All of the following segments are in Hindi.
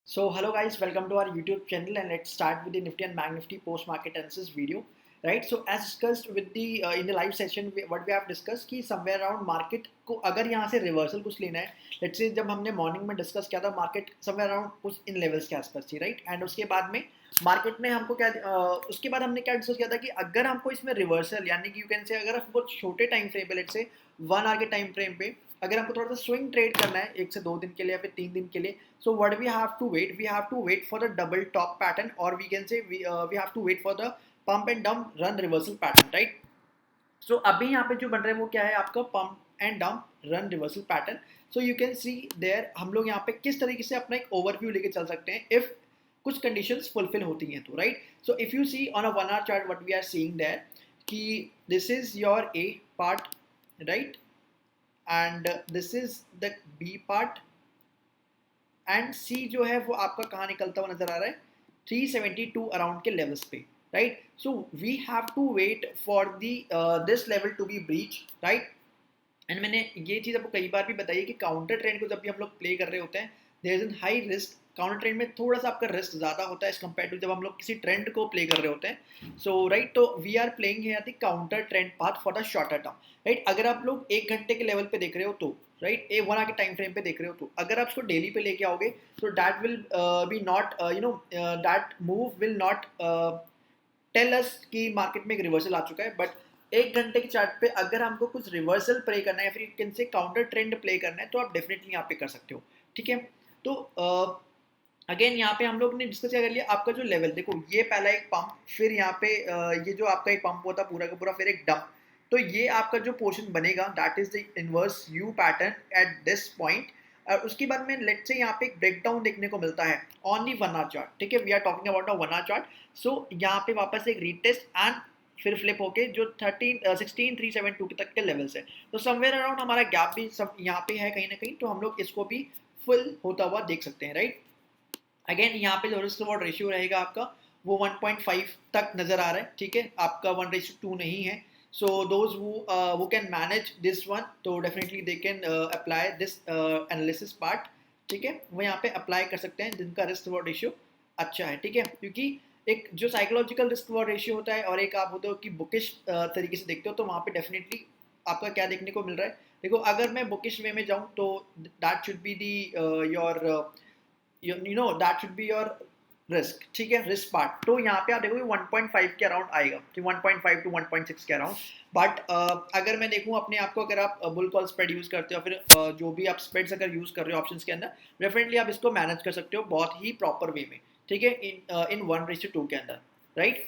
So hello guys, welcome to our YouTube channel and let's start with the Nifty and Bank Nifty post-market analysis video. Right, so as discussed with the in the live session, what we have discussed कि somewhere around market को अगर यहाँ से reversal कुछ लेना है, let's say जब हमने morning में discuss किया था market somewhere around कुछ इन levels के आसपास थी, right? And उसके बाद में market में हमको क्या उसके बाद हमने क्या discuss किया था कि अगर हमको इसमें reversal यानी कि you can say अगर हमको छोटे time frame पे let's say 1 hour के time frame पे अगर हमको थोड़ा सा स्विंग ट्रेड करना है 1 से 2 दिन के लिए या फिर 3 दिन के लिए, so what we have to wait for the double top pattern और we can say we have to wait for the pump and dump run reversal pattern, right? So अभी यहाँ पे जो बन रहा है वो क्या है आपका pump and dump run reversal pattern. So you can see there हम लोग यहाँ पे किस तरीके से अपना एक ओवरव्यू लेके चल सकते हैं इफ कुछ कंडीशंस फुलफिल होती हैं तो, right? So if you see on a 1 hour chart what we are seeing there कि this is your A part, right? And this is the B part and C जो है वो आपका कहाँ निकलता हुआ नजर आ रहा है 372 अराउंड के लेवल्स पे, right? So we have to wait for the this level to be breach, right? And मैंने ये चीज़ आपको कई बार भी बताई है कि काउंटर ट्रेंड को जब भी हम लोग प्ले कर रहे होते हैं there is an high risk. Counter trend में थोड़ा सा आपका रिस्क ज़्यादा होता है एज कम्पेयर टू जब हम लोग किसी ट्रेंड को प्ले कर रहे होते हैं. सो राइट, तो we are playing here the counter trend path for the shorter term, right? अगर आप लोग 1 घंटे के लेवल पे देख रहे हो तो, राइट, ए 1 आवर के टाइम फ्रेम पे देख रहे हो तो अगर आप इसको डेली पे लेके आओगे तो that will be not that move will not tell us कि मार्केट में एक रिवर्सल आ चुका है. बट 1 घंटे के चार्ट पे अगर हमको कुछ रिवर्सल प्ले करना है या फिर you can say counter trend play करना है तो आप डेफिनेटली यहाँ पे कर सकते हो, ठीक है? तो अगेन यहाँ पे हम लोग ने डिस्कस कर लिया आपका जो लेवल, देखो ये पहला एक पंप, फिर यहाँ पे ये जो आपका एक पंप होता पूरा का पूरा, फिर एक डंप. तो ये आपका जो पोर्शन बनेगा that is the inverse you pattern at this point. और उसके बाद में लेट्स से यहाँ पे एक ब्रेकडाउन देखने को मिलता है ऑन दी 1 आवर चार्ट, ठीक है? We are talking about a 1 hour chart. So यहाँ पे वापस एक रीटेस्ट एंड फिर फ्लिप होके जो 16372 तक के लेवल्स है. तो समवेयर अराउंड हमारा गैप भी सब यहाँ पे है कहीं ना कहीं, तो हम लोग इसको भी फुल होता हुआ देख सकते हैं, राइट? अगेन यहाँ पे जो रिस्क रिवॉर्ड रेशियो रहेगा आपका वो 1.5 तक नजर आ रहा है, ठीक है? आपका 1:2 नहीं है. So those who can manage this one तो definitely they can apply this analysis part, ठीक है? वो यहाँ पे अप्लाई कर सकते हैं जिनका रिस्क रिवॉर्ड रेशियो अच्छा है, ठीक है? क्योंकि एक जो साइकोलॉजिकल रिस्क रिवॉर्ड रेशियो होता है और एक आप होते हो कि बुकिश तरीके से देखते हो, तो वहाँ पे डेफिनेटली आपका क्या देखने को मिल रहा है. देखो अगर मैं बुकिश वे में जाऊँ तो that should be the your you know that should be your risk, ठीक है? रिस्क पार्ट तो यहाँ पे आप देखोगे 1.5 के अराउंड आएगा, 1.5 टू 1.6 के अराउंड. बट अगर मैं देखूँ अपने आप को, अगर आप बुल कॉल स्प्रेड यूज करते हो फिर जो भी आप स्प्रेड्स अगर यूज कर रहे हो ऑप्शंस के अंदर, डेफिनेटली आप इसको मैनेज कर सकते हो बहुत ही प्रॉपर वे में, ठीक है? इन 1:2 के अंदर, राइट?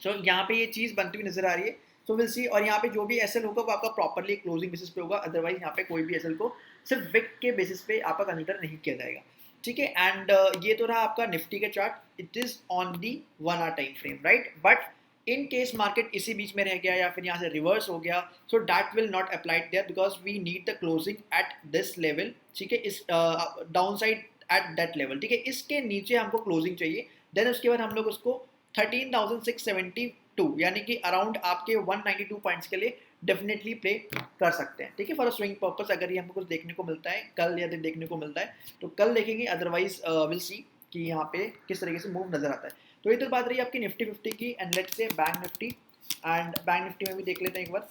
सो यहाँ पे ये चीज़ बनती हुई नजर आ रही है. So will see. और यहाँ पे जो भी एसएल होगा वो आपका प्रॉपरली क्लोजिंग बेसिस पे होगा, अदरवाइज यहाँ पे कोई भी एसएल को सिर्फ विक के बेसिस पे आपका कंसिडर नहीं किया जाएगा, ठीक है? एंड ये तो रहा आपका निफ्टी का chart, it is on the 1 hour time frame, right? But in case market इसी बीच में रह गया या फिर यहाँ से रिवर्स हो गया, so that will not applied there because we need the closing at this level, ठीक है? इस down side at that level, ठीक है? इसके नीचे हमको क्लोजिंग चाहिए. देन उसके बाद हम लोग उसको 13,672 यानी कि अराउंड आपके 192 पॉइंट्स के लिए डेफिनेटली प्ले कर सकते हैं, ठीक है? फॉर अ स्विंग पर्पस अगर ये हमको कुछ देखने को मिलता है कल या दिन देखने को मिलता है तो कल देखेंगे, अदरवाइज विल सी कि यहाँ पे किस तरीके से मूव नजर आता है. तो ये तो बात रही आपकी निफ्टी 50 की. And let's say bank Nifty, and bank Nifty में भी देख लेते हैं एक बार.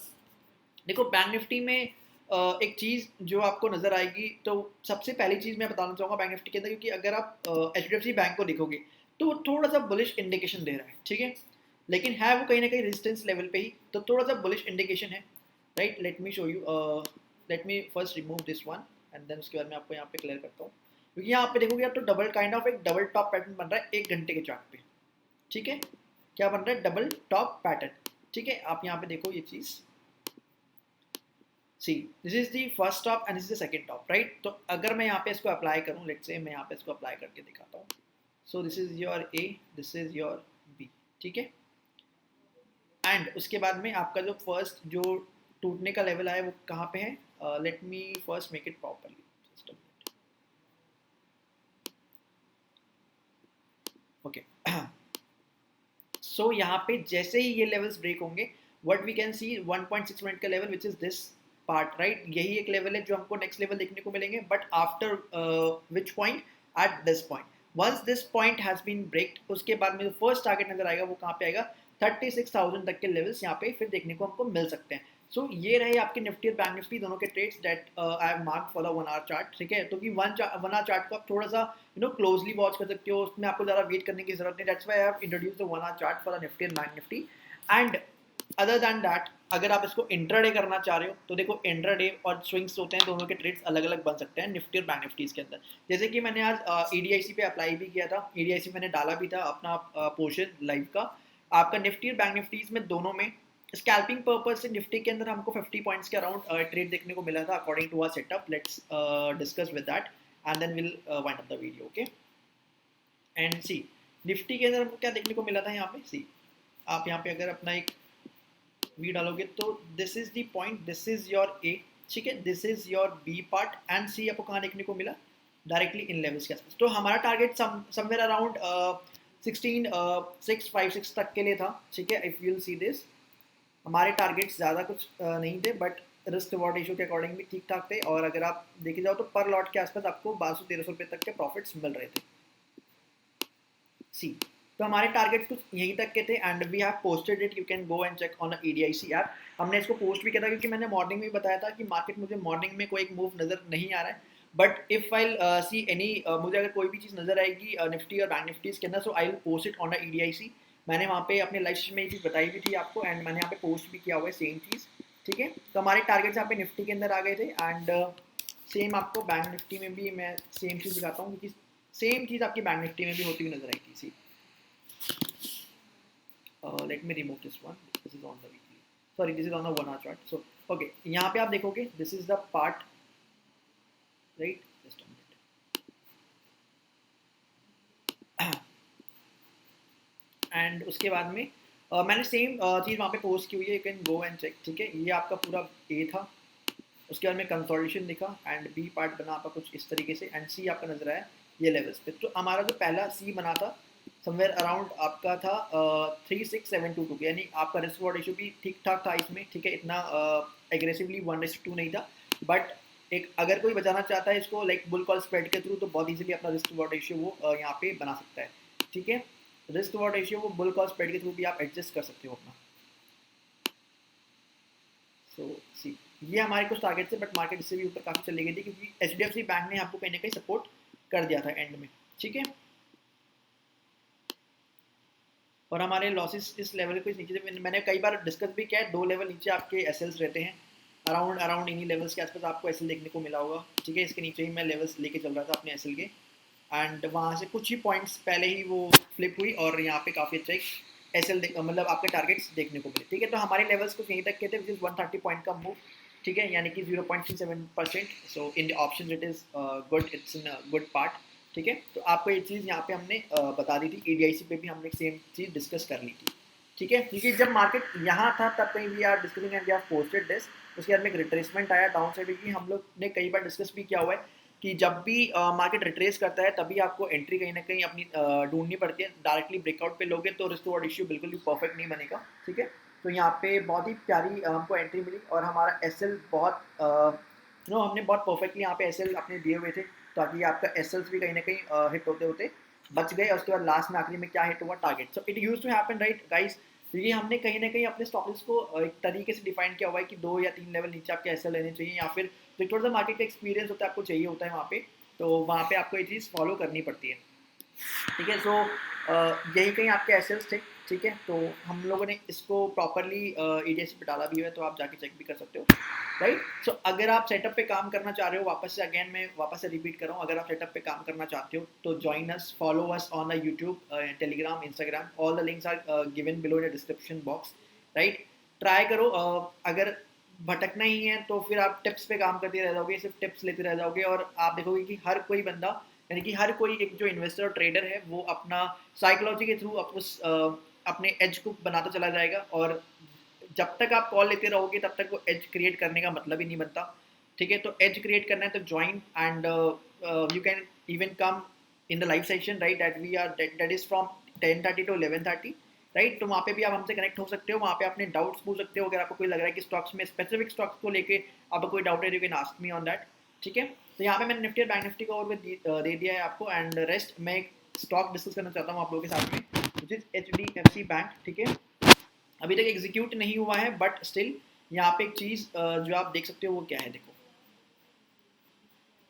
देखो बैंक निफ्टी में एक चीज़ जो आपको नजर आएगी, तो सबसे पहली चीज़ मैं बताना चाहूँगा बैंक निफ्टी के अंदर, क्योंकि अगर आप एचडीएफसी बैंक को देखोगे तो वो थोड़ा सा बुलिश इंडिकेशन दे रहा है, ठीक है? लेकिन है वो कहीं ना कहीं रेजिस्टेंस लेवल पे ही, तो थोड़ा सा बुलिश इंडिकेशन है, right? Let me show you, let me first remove this one and then उसके बाद मैं आपको यहाँ पे क्लियर करता हूँ. क्योंकि यहाँ पे देखोगे आप तो डबल काइंड ऑफ एक डबल टॉप पैटर्न बन रहा है 1 घंटे के चार्ट पे, ठीक है? क्या बन रहा है? डबल टॉप पैटर्न, ठीक है? आप यहाँ पे देखो ये चीज़, see this is the first top and this is the second top, right? तो अगर मैं यहाँ पे इसको अप्लाई करूँ, लेट्स से मैं यहाँ पे इसको अप्लाई करके दिखाता हूँ. So this is your A, this is your B, ठीक है? एंड उसके बाद में आपका जो फर्स्ट जो टूटने का लेवल आया वो कहाँ पे है? Let me first make it properly. Okay. So यहाँ पे जैसे ही ये लेवल्स ब्रेक होंगे, what we can see 1.6 minute का level which is this part, right? यही एक लेवल है जो हमको नेक्स्ट लेवल देखने को मिलेंगे, but after which point? At this point. Once this point has been breaked, उसके बाद में जो फर्स्ट टारगेट नजर आएगा वो कहाँ पे आएगा, 36,000 तक के लेवल्स यहाँ पे फिर देखने को हमको मिल सकते हैं। सो ये रहे आपके निफ्टी और बैंक निफ्टी दोनों के trades that I have marked for the 1 hour chart, ठीक है। तो कि 1 आवर चार्ट को आप थोड़ा सा क्लोजली वॉच कर सकते हो, उसमें आपको ज़्यादा वेट करने की जरूरत नहीं, that's why I have introduced the 1 hour chart for the Nifty and bank Nifty. And other than that, अगर आप इसको इंट्राडे करना चाह रहे हो तो देखो इंट्राडे और स्विंग्स होते हैं, दोनों के ट्रेड्स अलग अलग बन सकते हैं निफ्टी और बैंक निफ्टीज के अंदर। जैसे कि मैंने आज ईडीआईसी पे अप्लाई भी किया था, ईडीआईसी मैंने डाला भी था अपना पोर्शन लाइव का। आपका निफ्टी और बैंक निफ्टीज में दोनों में स्कैल्पिंग पर्पज से निफ्टी के अंदर हमको 50 पॉइंट्स के अराउंड ट्रेड देखने को मिला था according to our setup. Let's discuss with that and then will wind up the video, okay. And see Nifty के अंदर हमको क्या देखने को मिला था, यहाँ पे सी आप यहाँ पे अगर अपना एक वी डालोगे तो this is the point, this is your A, ठीक है, this is your B part and C आपको कहाँ देखने को मिला, डायरेक्टली इन लेवल्स के आसपास। तो हमारा टारगेट समवेयर अराउंड 16,656 तक के लिए था, ठीक है। If you will see this, हमारे टारगेट्स ज़्यादा कुछ नहीं थे, बट रिस्क रिवॉर्ड रेशियो के अकॉर्डिंग भी ठीक ठाक थे, और अगर आप देखे जाओ तो पर लॉट के आसपास आपको 1200-1300 रुपये तक के प्रॉफिट्स मिल रहे थे। सी तो हमारे टारगेट्स कुछ यहीं तक के थे and we have posted it, you can go and check on EDIC app. हमने इसको पोस्ट भी किया था क्योंकि मैंने मॉर्निंग में बताया था कि मार्केट मुझे मॉर्निंग में कोई एक मूव नज़र नहीं आ रहा है, but if I see any, मुझे अगर कोई भी चीज़ नज़र आएगी निफ्टी और बैंक निफ्टीज के अंदर, so I will post it on EDIC. मैंने वहाँ पे अपने लाइव सेशन में ये चीज़ बताई भी थी आपको एंड मैंने यहाँ पे पोस्ट भी किया हुआ है सेम चीज़, ठीक है। तो हमारे टारगेट्स यहाँ पे निफ्टी के अंदर आ गए थे एंड सेम आपको बैंक निफ्टी में भी मैं सेम चीज़ दिखाता हूँ, क्योंकि सेम चीज़ आपकी बैंक निफ्टी में भी होती हुई नजर आई थी। सी let me remove this one, this is on the weekly, sorry this is on the 1 hour chart। so okay, यहाँ पे आप देखोगे this is the part, right, just a minute। And उसके बाद में मैंने सेम चीज़ वहाँ पे पोस्ट की हुई है, you can go and check, ठीक है। ये आपका पूरा ए था, उसके बाद में कंसोलिडेशन दिखा एंड बी पार्ट बना आपका कुछ इस तरीके से एंड सी आपका नजर आया ये लेवल्स पे। तो हमारा जो पहला सी बना था समवेयर अराउंड आपका था 36722, यानी आपका रिस्क रिवॉर्ड रेशियो भी ठीक ठाक था इसमें, ठीक है, इतना एग्रेसिवली 1:2 नहीं था, बट एक अगर कोई बचाना चाहता है इसको लाइक बुल कॉल स्प्रेड के थ्रू तो बहुत इजीली अपना रिस्क रिवॉर्ड रेशियो वो यहाँ पे बना सकता है, ठीक है। रिस्क रिवॉर्ड रेशियो वो बुल कॉल स्प्रेड के थ्रू भी आप एडजस्ट कर सकते हो अपना। सो सी ये हमारे कुछ टारगेट थे, बट मार्केट इससे भी ऊपर काफ़ी चली गई थी क्योंकि एचडीएफसी बैंक ने आपको कहीं ना कहीं सपोर्ट कर दिया था एंड में, ठीक है। और हमारे लॉसेस इस लेवल के कुछ नीचे से मैंने कई बार डिस्कस भी किया है, 2 लेवल नीचे आपके एसएल्स रहते हैं, अराउंड इन्हीं लेवल्स के आसपास आपको एसएल देखने को मिला होगा, ठीक है। इसके नीचे ही मैं लेवल्स लेके चल रहा था अपने एसएल के एंड वहाँ से कुछ ही पॉइंट्स पहले ही वो फ्लिप हुई और यहाँ पे काफ़ी अच्छा एक एसएल मतलब आपके टारगेट्स देखने को मिले, ठीक है। तो हमारे लेवल्स कुछ यहीं तक के थे, विच इज़ 130 पॉइंट का मूव, ठीक है, यानी कि 0.37%। So in the option it is good, it's in good part, ठीक है। तो आपको ये चीज़ यहाँ पे हमने बता दी थी, ईडीआईसी पे भी हमने सेम चीज़ डिस्कस कर ली थी, ठीक है। क्योंकि जब मार्केट यहाँ था तब कहीं we are discussing and we are posted this, उसके बाद में एक रिट्रेसमेंट आया डाउन साइड, क्योंकि हम लोग ने कई बार डिस्कस भी किया हुआ है कि जब भी मार्केट रिट्रेस करता है तभी आपको एंट्री कहीं ना कहीं अपनी ढूंढनी पड़ती है। डायरेक्टली ब्रेकआउट पे लोगे तो रिस्क रिवॉर्ड रेशियो बिल्कुल भी परफेक्ट नहीं बनेगा, ठीक है। तो यहाँ पे बहुत ही प्यारी हमको एंट्री मिली और हमारा एसएल बहुत हमने बहुत परफेक्टली यहाँ पे एसएल अपने दिए हुए थे, ताकि आपका एसएल्स भी कहीं ना कहीं हिट होते होते बच गए। और उसके बाद लास्ट में आखिरी में क्या हिट हुआ, target. So it use to happen, right guys. ये हमने कहीं ना कहीं अपने स्टॉक्स को एक तरीके से डिफाइन किया हुआ है कि 2 या 3 लेवल नीचे आपके एसएल लेने चाहिए, या फिर जो थोड़ा सा मार्केट का एक्सपीरियंस होता है आपको चाहिए होता है वहाँ पे, तो वहाँ पे आपको ये चीज़ फॉलो करनी पड़ती है, ठीक है। सो यही कहीं आपके एसएल्स थे, ठीक है। तो हम लोगों ने इसको प्रॉपरली ईडीएससी पे डाला भी हुआ है, तो आप जाके चेक भी कर सकते हो, राइट। सो अगर आप सेटअप पे काम करना चाह रहे हो, वापस से अगेन मैं वापस से रिपीट कर रहा हूँ, अगर आप सेटअप पे काम करना चाहते हो तो join us, follow us on the YouTube, Telegram, Instagram, all the links are given below in the description box, right. Try करो, अगर भटकना ही है तो फिर आप टिप्स पे काम करते रह जाओगे, सिर्फ टिप्स लेते रह जाओगे, और आप देखोगे कि हर कोई बंदा, यानी कि हर कोई एक जो इन्वेस्टर और ट्रेडर है वो अपना साइकोलॉजी के थ्रू उस अपने एज को बनाता चला जाएगा, और जब तक आप कॉल लेते रहोगे तब तक वो एज क्रिएट करने का मतलब ही नहीं बनता, ठीक है। तो एज क्रिएट करना है तो join and you can even come in the live session, right, that we are that is from 10:30 to 11:30, right. तो वहाँ पे भी आप हमसे कनेक्ट हो सकते हो, वहाँ पे अपने डाउट्स पूछ सकते हो, अगर आपको कोई लग रहा है कि स्टॉक्स में स्पेसिफिक स्टॉक्स को लेके आपको कोई डाउट है, you can ask me on that, ठीक है। तो यहाँ पे मैंने निफ्टी और बैंक निफ्टी का ओवरव्यू दे दिया है आपको, एंड रेस्ट मैं स्टॉक डिस्कस करना चाहता हूँ आप लोगों के साथ में, विच इज HDFC बैंक, ठीक है। अभी तक एग्जीक्यूट नहीं हुआ है, बट स्टिल यहाँ पे एक चीज़ जो आप देख सकते हो वो क्या है, देखो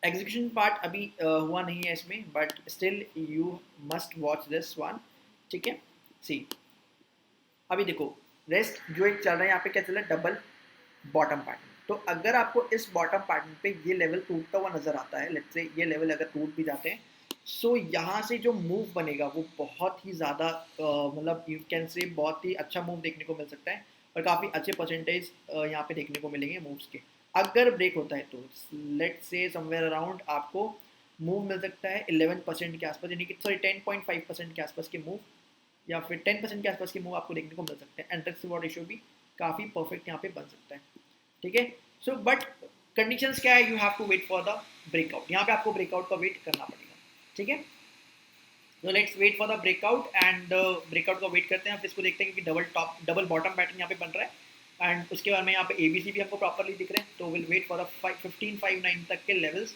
एग्जीक्यूशन पार्ट अभी हुआ नहीं है इसमें, but still you must watch this one, ठीक है। सी अभी देखो रेस्ट जो एक चल रहा है यहाँ पे, क्या चल रहा है, डबल बॉटम पैटर्न। तो अगर आपको इस बॉटम पैटर्न पे ये लेवल टूटता हुआ नजर आता है, लेट्स से ये लेवल अगर टूट भी जाते हैं, सो यहाँ से जो मूव बनेगा वो बहुत ही ज़्यादा मतलब यू कैन से बहुत ही अच्छा मूव देखने को मिल सकता है, और काफ़ी अच्छे परसेंटेज यहाँ पे देखने को मिलेंगे मूव्स के। अगर ब्रेक होता है तो लेट्स से समवेयर अराउंड आपको मूव मिल सकता है 11% के आसपास, यानी कि सॉरी 10.5% के आसपास के मूव, या फिर 10% के आसपास के मूव आपको देखने को मिल सकते हैं, एंड रिस्क रिवॉर्ड रेशियो भी काफ़ी परफेक्ट यहाँ पे बन सकता है, ठीक है। सो बट कंडीशंस क्या है, you have to wait for the breakout, यहाँ पे आपको ब्रेकआउट का वेट करना पड़ेगा, ठीक है। तो let's wait for the breakout, and breakout का वेट करते हैं, फिर इसको देखते हैं कि डबल बॉटम पैटर्न यहाँ पे बन रहा है, एंड उसके बाद में यहाँ पे ABC भी हमको प्रॉपरली दिख रहे हैं, तो विल वेट फॉर द 1559 तक के लेवल्स।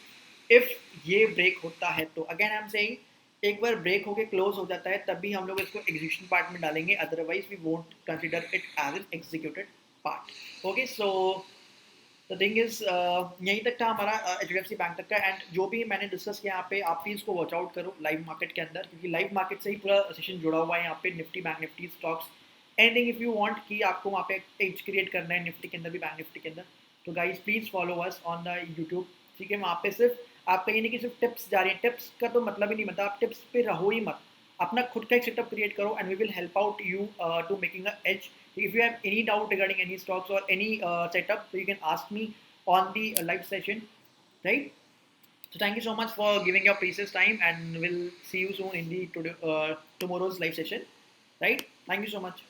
इफ ये ब्रेक होता है तो अगेन आई एम सेइंग, एक बार ब्रेक होके क्लोज हो जाता है तब भी हम लोग इसको एग्जीक्यूशन पार्ट में डालेंगे, otherwise we won't consider it as an executed part. Okay, so the thing is यहीं तक था हमारा HDFC बैंक तक का, एंड जो भी मैंने डिस्कस किया यहाँ पे आप प्लीज़ को वॉच आउट करो लाइव मार्केट के अंदर, क्योंकि लाइव मार्केट से ही पूरा सेशन जुड़ा हुआ है यहाँ पे, Nifty bank Nifty stocks ending. If you want कि आपको वहाँ पे एज क्रिएट करना है निफ्टी के अंदर भी बैंक निफ्टी के अंदर, तो guys please follow us on the YouTube, ठीक है। वहाँ पे सिर्फ आप कहीं नहीं कि सिर्फ टिप्स जा रही हैं, टिप्स का तो मतलब ही नहीं बनता, आप टिप्स पे रहो ही मत, अपना खुद का एक सेटअप क्रिएट करो, and we will help out you to making a edge. If you have any doubt regarding any stocks or any setup, so you can ask me on the live session, right? So thank you so much for giving your precious time, and we'll see you soon in the tomorrow's live session, right? Thank you so much.